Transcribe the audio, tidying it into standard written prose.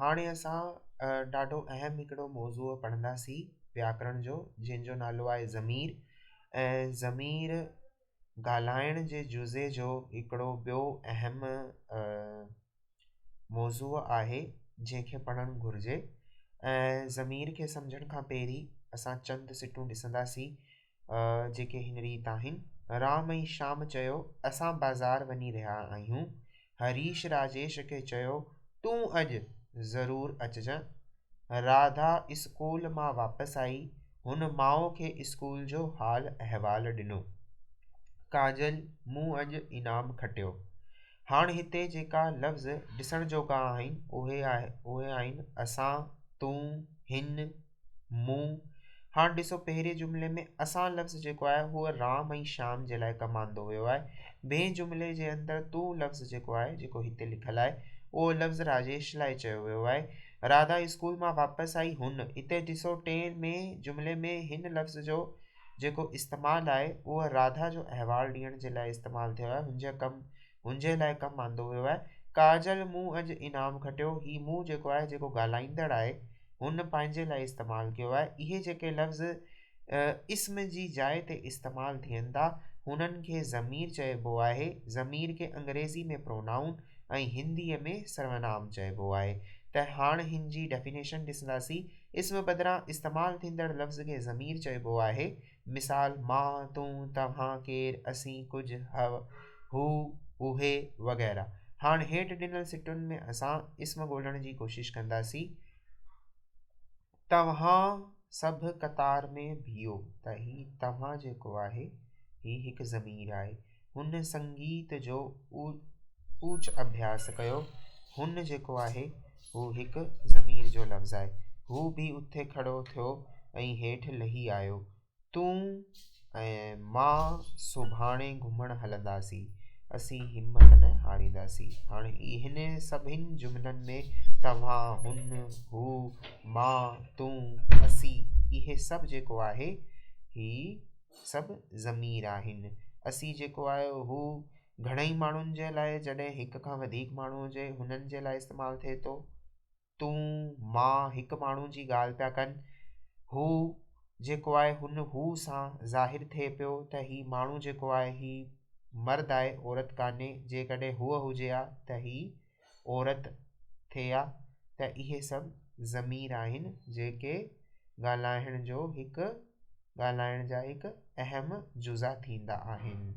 हाणे असां ॾाढो अहम हिकिड़ो मौज़ूअ पढ़ंदासीं व्याकरण जो, जंहिंजो नालो आहे ज़मीर। ऐं ज़मीर ॻाल्हाइण जे जुज़े जो हिकिड़ो ॿियो अहम मौज़ूअ आहे जंहिंखे पढ़णु घुरिजे। ऐं ज़मीर खे सम्झण खां पहिरीं असां चंद सिटूं ॾिसंदासीं जेके हिन रीति आहिनि। राम ऐं श्याम चयो असां बाज़ारि वञी रहिया आहियूं। हरीश राजेश खे चयो तूं अॼु ज़रूरु अचिजांइ। राधा स्कूल मां वापसि आई, हुन माउ खे स्कूल जो हाल अहिवाल ॾिनो। काजल मूं अॼु इनाम खटियो। हाणे हिते जेका लफ़्ज़ ॾिसण जोगा आहिनि उहे आहिनि असां, तूं, हिन, मूं। हाणे ॾिसो पहिरें जुमिले में असां लफ़्ज़ जेको आहे उहो राम ऐं श्याम जे लाइ कमु आंदो वियो आहे। ॿिए जुमिले जे अंदरि तूं लफ़्ज़ जेको आहे, जेको हिते लिखियलु आहे, उहो लफ़्ज़ राजेश लाइ चयो वियो आहे। राधा स्कूल मां वापसि आई, हुन। हिते ॾिसो टे में जुमिले में हिन लफ़्ज़ जो जेको इस्तेमालु आहे उहो राधा जो अहवालु ॾियण जे लाइ इस्तेमालु थियो आहे, हुनजे लाइ कमु आंदो वियो आहे। काजल मूं अॼु इनाम खटियो, ही मूं जेको आहे, जेको ॻाल्हाईंदड़ आहे, हुन पंहिंजे लाइ इस्तेमालु कयो आहे। इहे जेके लफ़्ज़ इस्म जी जाइ ते इस्तेमालु थियनि था हुननि खे ज़मीर चइबो आहे। ज़मीर खे अंग्रेज़ी में प्रोनाउन ऐं हिंदीअ में सर्वनाम चइबो आहे। त हाणे हिन जी डेफिनेशन ॾिसंदासीं। इस्म बदिरां इस्तेमालु थींदड़ लफ़्ज़ खे ज़मीर चइबो आहे। मिसाल मां, तूं, तव्हां, केरु, असीं, कुझु, हू, उहे वग़ैरह। हाणे हेठि ॾिनल सिटुनि में असां इस्म ॻोल्हण जी कोशिशि कंदासीं। तव्हां सभु कतार में बीहो, त ही तव्हां जेको आहे ही हिकु ज़मीर आहे। हुन संगीत जो ऊच अभ्यास कयो, हुन जेको आहे हू हिकु ज़मीर जो लफ़्ज़ आहे। हू बि उथे खड़ो थियो ऐं हेठि लही आयो। तूं ऐं मां सुभाणे घुमणु हलंदासीं, असीं हिमत न हारींदासीं। हाणे हिन सभिनी जुमिलनि में तव्हां, हुन, हू, मां, तूं, असीं, इहे सभु जेको आहे ही सभु ज़मीर आहिनि। असीं जेको आहे हू घणेई माण्हुनि जे लाइ, जॾहिं हिक खां वधीक माण्हू हुजे हुननि जे लाइ इस्तेमालु थिए थो। तूं, मां हिकु माण्हू जी ॻाल्हि पिया कनि। हू जेको आहे हुन हू सां ज़ाहिर थिए पियो त ही माण्हू जेको आहे ही मर्द आहे, औरत कान्हे। जेकॾहिं हूअ हुजे हा त ही औरत थिए हा। त इहे सभु ज़मीर आहिनि जेके ॻाल्हाइण जा हिकु अहम जुज़ा थींदा आहिनि।